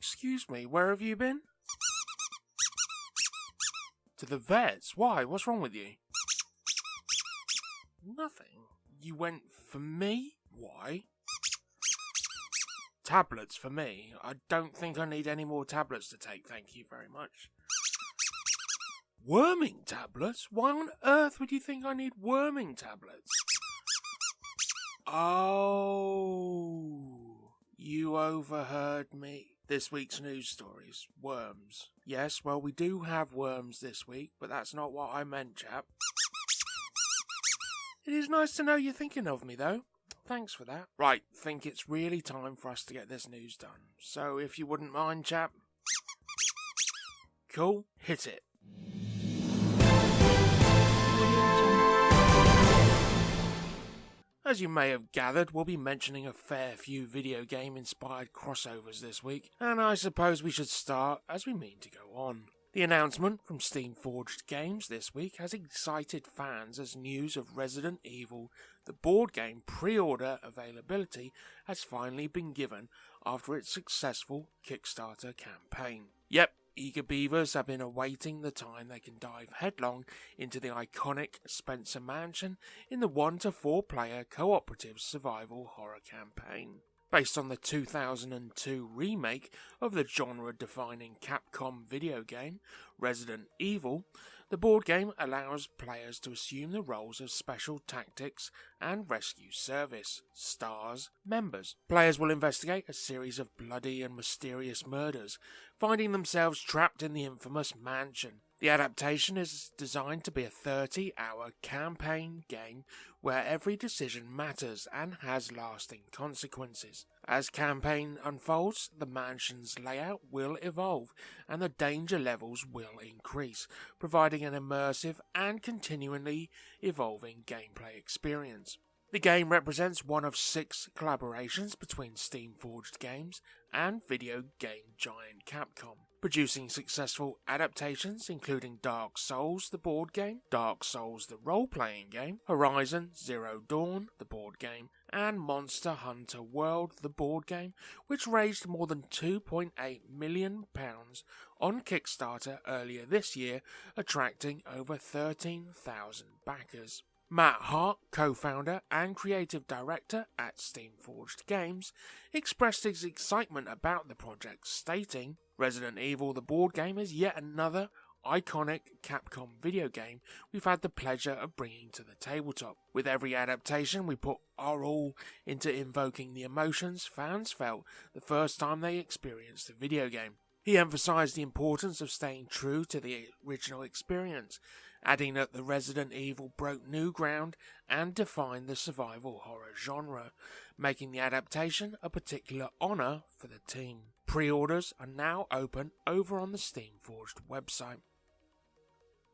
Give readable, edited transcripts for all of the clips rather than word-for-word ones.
Excuse me, where have you been? To the vets? Why? What's wrong with you? Nothing. You went for me? Why? Tablets for me? I don't think I need any more tablets to take, thank you very much. Worming tablets? Why on earth would you think I need worming tablets? Oh, you overheard me. This week's news stories. Worms. Yes, well, we do have worms this week, but that's not what I meant, chap. It is nice to know you're thinking of me, though. Thanks for that. Right, think it's really time for us to get this news done. So, if you wouldn't mind, chap. Cool, hit it. As you may have gathered, we'll be mentioning a fair few video game-inspired crossovers this week, and I suppose we should start as we mean to go on. The announcement from Steam Forged Games this week has excited fans as news of Resident Evil, the board game pre-order availability has finally been given after its successful Kickstarter campaign. Yep, eager beavers have been awaiting the time they can dive headlong into the iconic Spencer Mansion in the 1 to 4 player cooperative survival horror campaign. Based on the 2002 remake of the genre-defining Capcom video game, Resident Evil, the board game allows players to assume the roles of Special Tactics and Rescue Service STARS members. Players will investigate a series of bloody and mysterious murders, finding themselves trapped in the infamous mansion. The adaptation is designed to be a 30-hour campaign game where every decision matters and has lasting consequences. As campaign unfolds, the mansion's layout will evolve and the danger levels will increase, providing an immersive and continually evolving gameplay experience. The game represents one of 6 collaborations between Steam Forged Games and video game giant Capcom, producing successful adaptations including Dark Souls the board game, Dark Souls the role-playing game, Horizon Zero Dawn the board game, and Monster Hunter World the board game, which raised more than £2.8 million on Kickstarter earlier this year, attracting over 13,000 backers. Matt Hart, co-founder and creative director at Steam Forged Games, expressed his excitement about the project, stating, "Resident Evil the board game is yet another iconic Capcom video game we've had the pleasure of bringing to the tabletop. With every adaptation, we put our all into invoking the emotions fans felt the first time they experienced the video game." He emphasized the importance of staying true to the original experience, adding that the Resident Evil broke new ground and defined the survival horror genre, making the adaptation a particular honour for the team. Pre-orders are now open over on the Steam Forged website.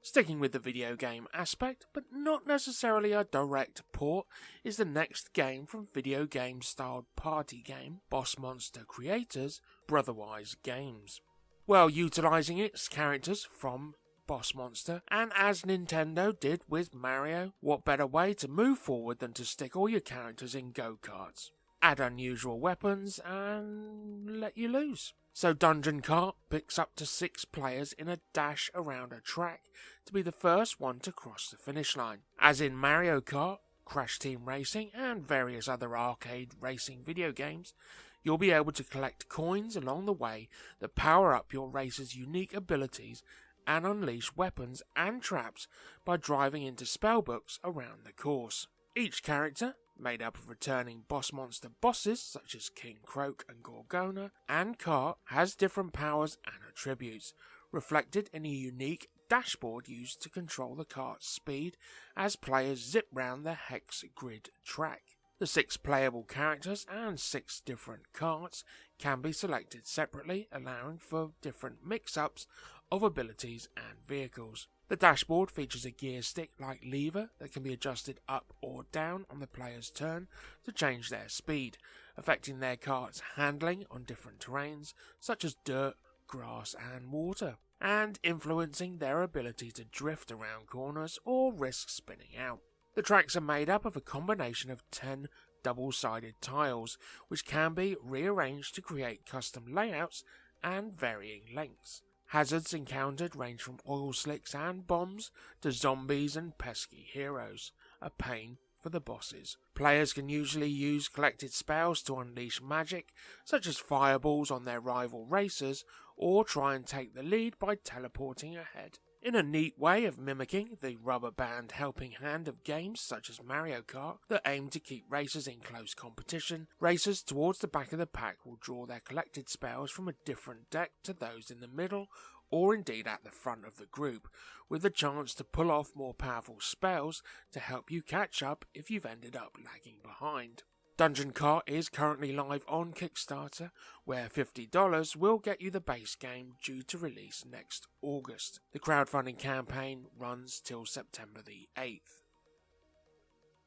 Sticking with the video game aspect, but not necessarily a direct port, is the next game from video game-styled party game Boss Monster creators Brotherwise Games. While utilising its characters from Boss Monster, and as Nintendo did with Mario, what better way to move forward than to stick all your characters in go-karts, add unusual weapons, and let you loose. So Dungeon Kart picks up to 6 players in a dash around a track to be the first one to cross the finish line. As in Mario Kart, Crash Team Racing, and various other arcade racing video games, you'll be able to collect coins along the way that power up your racer's unique abilities and unleash weapons and traps by driving into spellbooks around the course. Each character, made up of returning Boss Monster bosses such as King Croak and Gorgona, and Kart, has different powers and attributes, reflected in a unique dashboard used to control the kart's speed as players zip round the hex grid track. The 6 playable characters and 6 different karts can be selected separately, allowing for different mix-ups of abilities and vehicles. The dashboard features a gear stick-like lever that can be adjusted up or down on the player's turn to change their speed, affecting their kart's handling on different terrains such as dirt, grass and water, and influencing their ability to drift around corners or risk spinning out. The tracks are made up of a combination of 10 double-sided tiles, which can be rearranged to create custom layouts and varying lengths. Hazards encountered range from oil slicks and bombs to zombies and pesky heroes, a pain for the bosses. Players can usually use collected spells to unleash magic, such as fireballs on their rival racers, or try and take the lead by teleporting ahead. In a neat way of mimicking the rubber band helping hand of games such as Mario Kart that aim to keep racers in close competition, racers towards the back of the pack will draw their collected spells from a different deck to those in the middle or indeed at the front of the group, with the chance to pull off more powerful spells to help you catch up if you've ended up lagging behind. Dungeon Kart is currently live on Kickstarter, where $50 will get you the base game due to release next August. The crowdfunding campaign runs till September the 8th.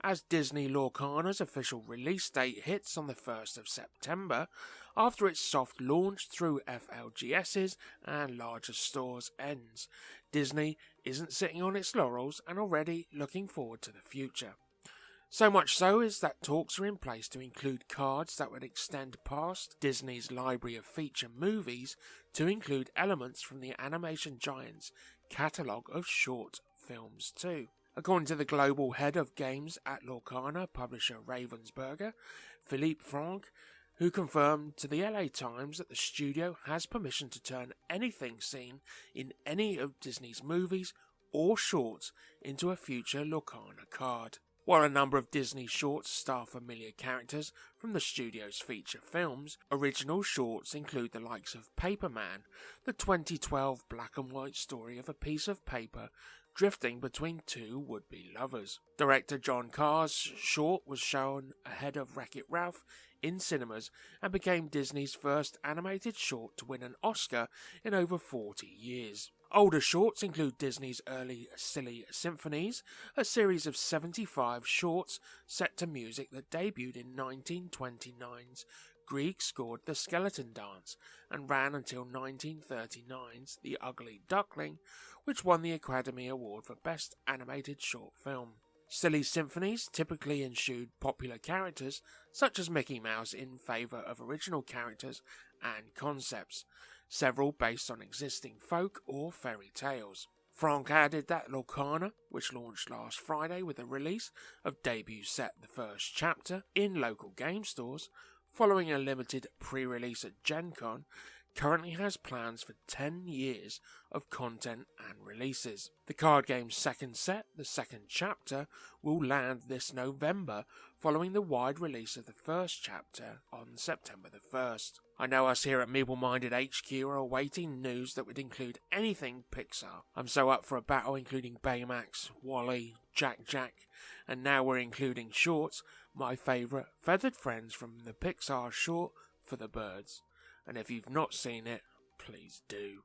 As Disney Lorcana's official release date hits on the 1st of September, after its soft launch through FLGS's and larger stores ends, Disney isn't sitting on its laurels and already looking forward to the future. So much so is that talks are in place to include cards that would extend past Disney's library of feature movies to include elements from the animation giant's catalogue of short films too. According to the global head of games at Lorcana publisher Ravensburger, Philippe Franck, who confirmed to the LA Times that the studio has permission to turn anything seen in any of Disney's movies or shorts into a future Lorcana card. While a number of Disney shorts star familiar characters from the studio's feature films, original shorts include the likes of Paperman, the 2012 black and white story of a piece of paper drifting between two would-be lovers. Director John Carr's short was shown ahead of Wreck-It Ralph in cinemas and became Disney's first animated short to win an Oscar in over 40 years. Older shorts include Disney's early Silly Symphonies, a series of 75 shorts set to music that debuted in 1929's Grieg scored The Skeleton Dance and ran until 1939's The Ugly Duckling, which won the Academy Award for Best Animated Short Film. Silly Symphonies typically ensued popular characters such as Mickey Mouse in favour of original characters and concepts, several based on existing folk or fairy tales. Franck added that Lorcana, which launched last Friday with the release of debut set The First Chapter in local game stores, following a limited pre-release at Gen Con, currently has plans for 10 years of content and releases. The card game's second set, The Second Chapter, will land this November following the wide release of the first chapter on September the 1st. I know us here at Meeple Minded HQ are awaiting news that would include anything Pixar. I'm so up for a battle including Baymax, WALL-E, Jack Jack, and now we're including shorts, my favourite feathered friends from the Pixar short For the Birds. And if you've not seen it, please do.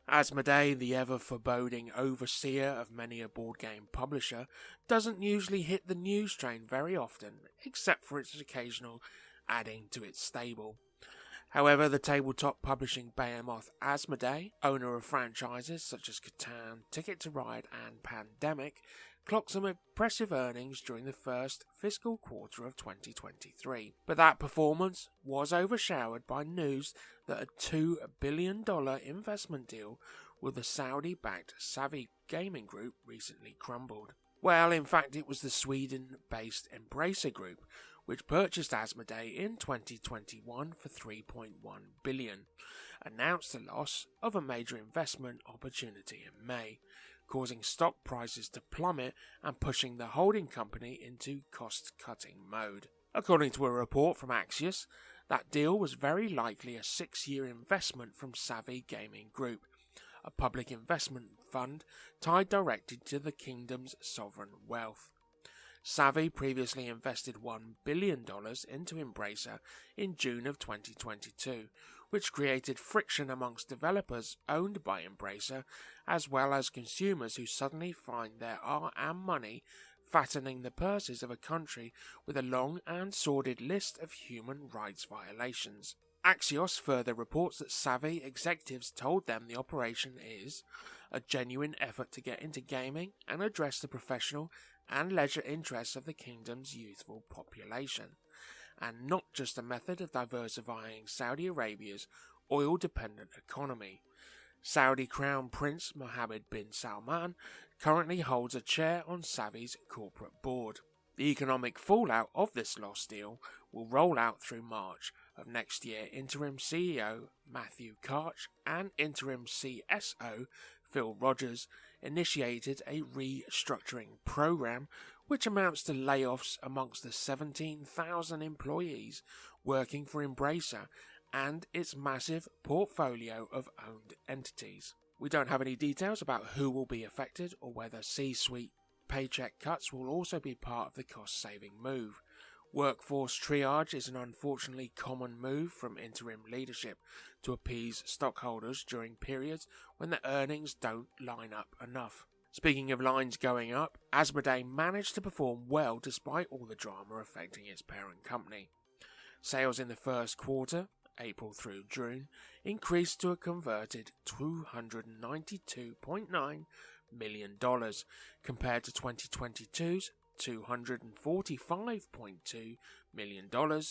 Asmodee, the ever-foreboding overseer of many a board game publisher, doesn't usually hit the news train very often, except for its occasional adding to its stable. However, the tabletop publishing behemoth Asmodee, owner of franchises such as Catan, Ticket to Ride and Pandemic, clocked some impressive earnings during the first fiscal quarter of 2023. But that performance was overshadowed by news that a $2 billion investment deal with the Saudi-backed Savvy Gaming Group recently crumbled. Well, in fact, it was the Sweden-based Embracer Group, which purchased Asmodee in 2021 for $3.1 billion, announced the loss of a major investment opportunity in May, causing stock prices to plummet and pushing the holding company into cost-cutting mode. According to a report from Axios, that deal was very likely a 6-year investment from Savvy Gaming Group, a public investment fund tied directly to the kingdom's sovereign wealth. Savvy previously invested $1 billion into Embracer in June of 2022, which created friction amongst developers owned by Embracer, as well as consumers who suddenly find there are and money fattening the purses of a country with a long and sordid list of human rights violations. Axios further reports that Savvy executives told them the operation is a genuine effort to get into gaming and address the professional and leisure interests of the kingdom's youthful population, and not just a method of diversifying Saudi Arabia's oil-dependent economy. Saudi Crown Prince Mohammed bin Salman currently holds a chair on Savi's corporate board. The economic fallout of this lost deal will roll out through March of next year. Interim CEO Matthew Karch and interim CSO Phil Rogers initiated a restructuring program which amounts to layoffs amongst the 17,000 employees working for Embracer and its massive portfolio of owned entities. We don't have any details about who will be affected or whether C-suite paycheck cuts will also be part of the cost-saving move. Workforce triage is an unfortunately common move from interim leadership to appease stockholders during periods when the earnings don't line up enough. Speaking of lines going up, Asmodee managed to perform well despite all the drama affecting its parent company. Sales in the first quarter, April through June, increased to a converted $292.9 million compared to 2022's $245.2 million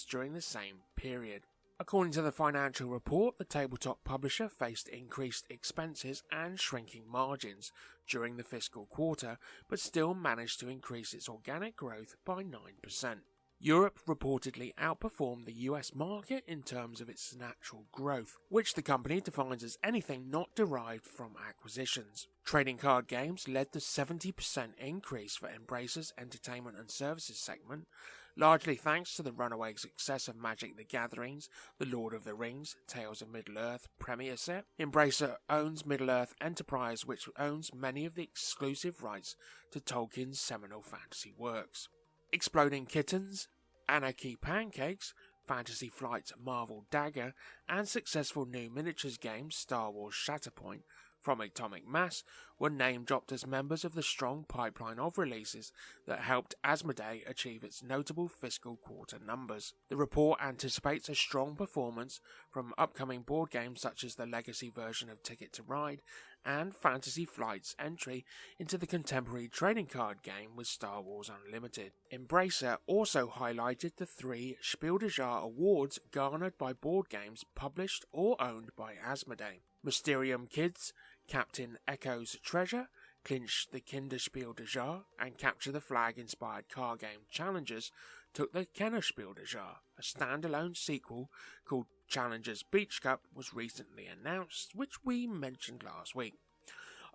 during the same period. According to the financial report, the tabletop publisher faced increased expenses and shrinking margins during the fiscal quarter, but still managed to increase its organic growth by 9%. Europe reportedly outperformed the US market in terms of its natural growth, which the company defines as anything not derived from acquisitions. Trading card games led the 70% increase for Embracer's entertainment and services segment, largely thanks to the runaway success of Magic the Gathering's The Lord of the Rings, Tales of Middle-earth premiere set. Embracer owns Middle-earth Enterprise, which owns many of the exclusive rights to Tolkien's seminal fantasy works. Exploding Kittens, Anarchy Pancakes, Fantasy Flight's Marvel Dagger, and successful new miniatures game Star Wars Shatterpoint from Atomic Mass were name-dropped as members of the strong pipeline of releases that helped Asmodee achieve its notable fiscal quarter numbers. The report anticipates a strong performance from upcoming board games such as the legacy version of Ticket to Ride and Fantasy Flight's entry into the contemporary trading card game with Star Wars Unlimited. Embracer also highlighted the 3 Spiel des Jahres awards garnered by board games published or owned by Asmodee. Mysterium Kids, Captain Echo's Treasure, Clinch the Kinderspiel des Jahres, and Capture the Flag-inspired car game Challengers took the Kennerspiel des Jahres. A standalone sequel called Challengers Beach Cup was recently announced, which we mentioned last week.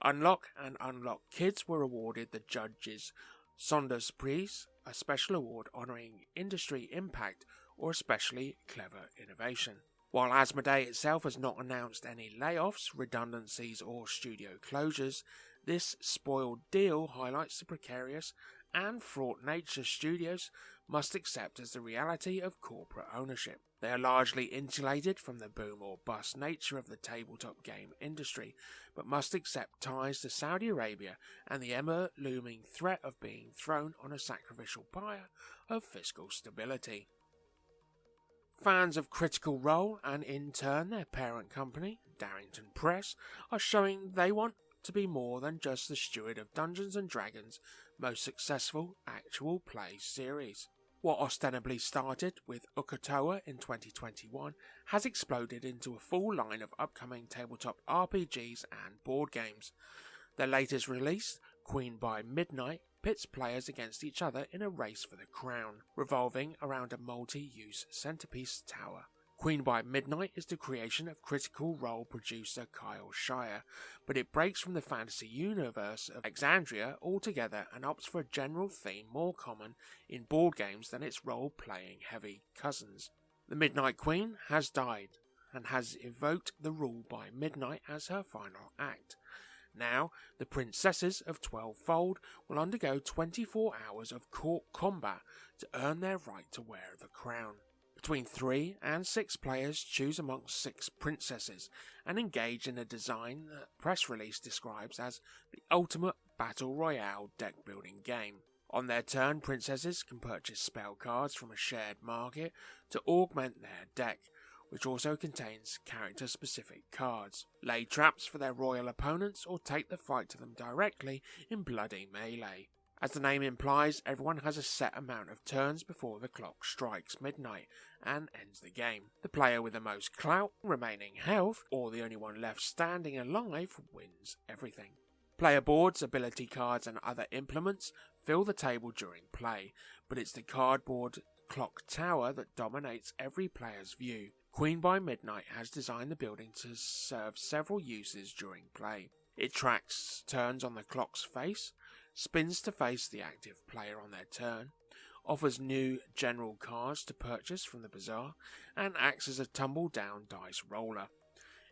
Unlock and Unlock Kids were awarded the Judges' Sonderpreis, a special award honouring industry impact or especially clever innovation. While Asmodee itself has not announced any layoffs, redundancies or studio closures, this spoiled deal highlights the precarious and fraught nature studios must accept as the reality of corporate ownership. They are largely insulated from the boom or bust nature of the tabletop game industry, but must accept ties to Saudi Arabia and the ever-looming threat of being thrown on a sacrificial pyre of fiscal stability. Fans of Critical Role and in turn their parent company, Darrington Press, are showing they want to be more than just the steward of Dungeons & Dragons' most successful actual play series. What ostensibly started with Ukatoa in 2021 has exploded into a full line of upcoming tabletop RPGs and board games. Their latest release, Queen by Midnight, pits players against each other in a race for the crown, revolving around a multi-use centerpiece tower. Queen by Midnight is the creation of Critical Role producer Kyle Shire, but it breaks from the fantasy universe of Exandria altogether and opts for a general theme more common in board games than its role-playing heavy cousins. The Midnight Queen has died and has evoked the rule by midnight as her final act. Now, the princesses of 12-fold will undergo 24 hours of court combat to earn their right to wear the crown. Between 3 and 6 players choose amongst 6 princesses and engage in a design that press release describes as the ultimate battle royale deck-building game. On their turn, princesses can purchase spell cards from a shared market to augment their deck, which also contains character-specific cards, lay traps for their royal opponents, or take the fight to them directly in bloody melee. As the name implies, everyone has a set amount of turns before the clock strikes midnight and ends the game. The player with the most clout, remaining health, or the only one left standing alive wins everything. Player boards, ability cards and other implements fill the table during play, but it's the cardboard clock tower that dominates every player's view. Queen by Midnight has designed the building to serve several uses during play. It tracks turns on the clock's face, spins to face the active player on their turn, offers new general cards to purchase from the bazaar, and acts as a tumble-down dice roller.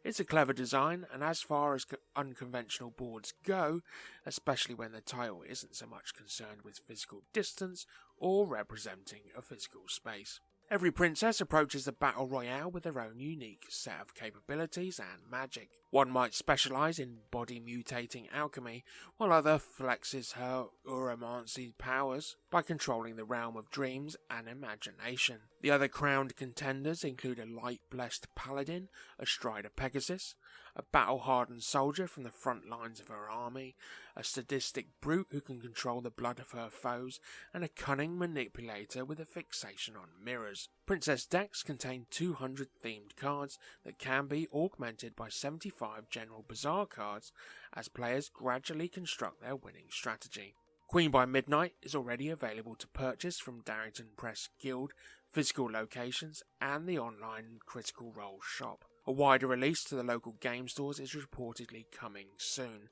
It's a clever design, and as far as unconventional boards go, especially when the title isn't so much concerned with physical distance or representing a physical space. Every princess approaches the battle royale with their own unique set of capabilities and magic. One might specialise in body mutating alchemy, while other flexes her uromancy powers by controlling the realm of dreams and imagination. The other crowned contenders include a light-blessed paladin astride a Pegasus, a battle-hardened soldier from the front lines of her army, a sadistic brute who can control the blood of her foes, and a cunning manipulator with a fixation on mirrors. Princess decks contain 200 themed cards that can be augmented by 75 general bazaar cards as players gradually construct their winning strategy. Queen by Midnight is already available to purchase from Darrington Press Guild physical locations and the online Critical Role shop. A wider release to the local game stores is reportedly coming soon,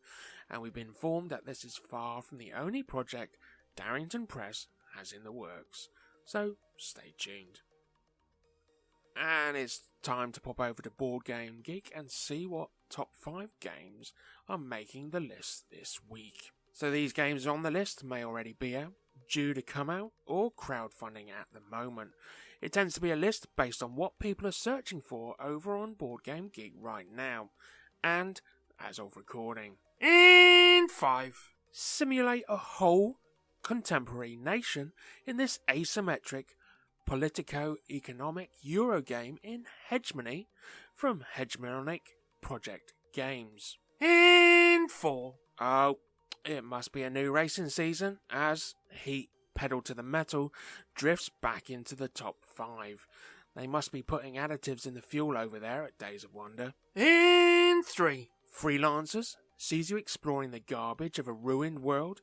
and we've been informed that this is far from the only project Darrington Press has in the works, so stay tuned. And it's time to pop over to Board Game Geek and see what top 5 games are making the list this week. So these games on the list may already be out, due to come out, or crowdfunding at the moment. It tends to be a list based on what people are searching for over on Board Game Geek right now, and as of recording. In 5, simulate a whole contemporary nation in this asymmetric politico-economic Eurogame in Hegemony from Hegemonic Project Games. In 4, it must be a new racing season as Heat Pedal to the Metal drifts back into the top 5. They must be putting additives in the fuel over there at Days of Wonder. In 3, Freelancers sees you exploring the garbage of a ruined world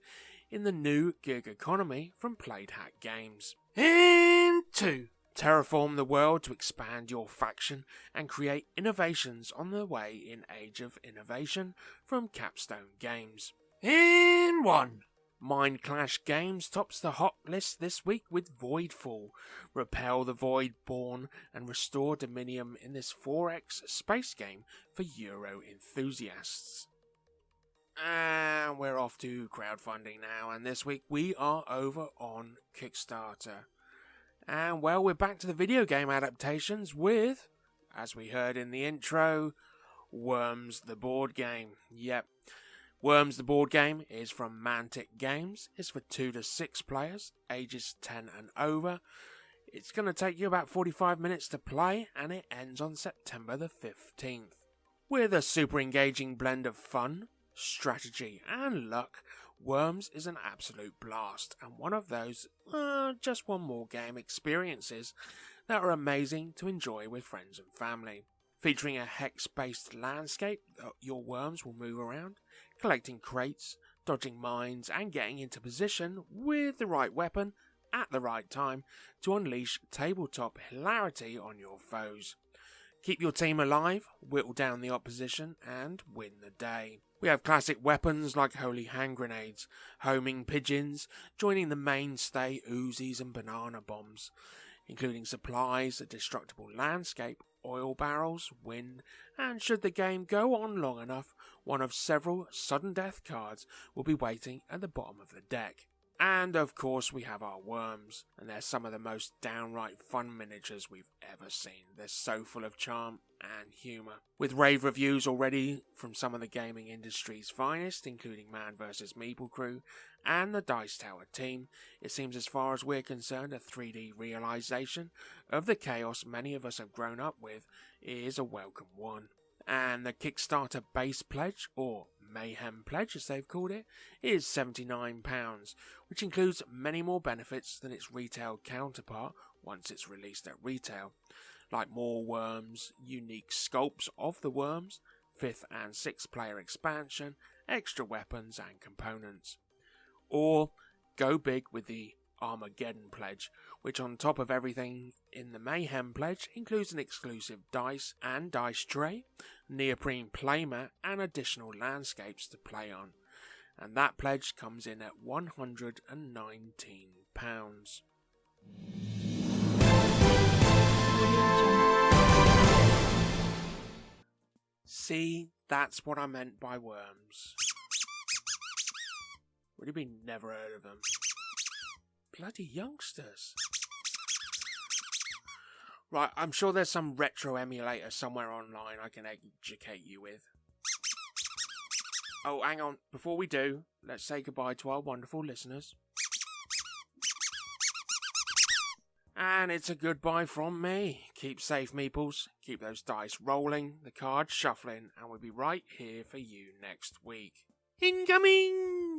in the new gig economy from Played Hat Games. In 2, terraform the world to expand your faction and create innovations on the way in Age of Innovation from Capstone Games. In 1, Mind Clash Games tops the hot list this week with Voidfall. Repel the Voidborn and restore Dominion in this 4X space game for Euro enthusiasts. And we're off to crowdfunding now, and this week we are over on Kickstarter. And well, we're back to the video game adaptations with, as we heard in the intro, Worms the board game. Yep. Worms the board game is from Mantic Games. It's for 2 to 6 players, ages 10 and over. It's going to take you about 45 minutes to play, and it ends on September the 15th. With a super engaging blend of fun, strategy and luck, Worms is an absolute blast, and one of those just one more game experiences that are amazing to enjoy with friends and family. Featuring a hex-based landscape that your worms will move around, collecting crates, dodging mines and getting into position with the right weapon at the right time to unleash tabletop hilarity on your foes. Keep your team alive, whittle down the opposition and win the day. We have classic weapons like holy hand grenades, homing pigeons, joining the mainstay Uzis and banana bombs, including supplies, a destructible landscape, oil barrels, wind, and should the game go on long enough, one of several sudden death cards will be waiting at the bottom of the deck. And of course we have our worms, and they're some of the most downright fun miniatures we've ever seen. They're so full of charm and humour. With rave reviews already from some of the gaming industry's finest, including Man vs Meeple Crew and the Dice Tower team, it seems as far as we're concerned a 3D realisation of the chaos many of us have grown up with is a welcome one. And the Kickstarter base pledge, or Mayhem Pledge as they've called it, is £79, which includes many more benefits than its retail counterpart once it's released at retail, like more worms, unique sculpts of the worms, 5th and 6th player expansion, extra weapons and components. Or go big with the Armageddon Pledge, which on top of everything in the Mayhem Pledge includes an exclusive dice and dice tray, neoprene playmat and additional landscapes to play on. And that pledge comes in at £119. See, that's what I meant by worms. What do you mean, never heard of them? Bloody youngsters. Right, I'm sure there's some retro emulator somewhere online I can educate you with. Oh, hang on. Before we do, let's say goodbye to our wonderful listeners. And it's a goodbye from me. Keep safe, Meeples. Keep those dice rolling, the cards shuffling, and we'll be right here for you next week. Incoming!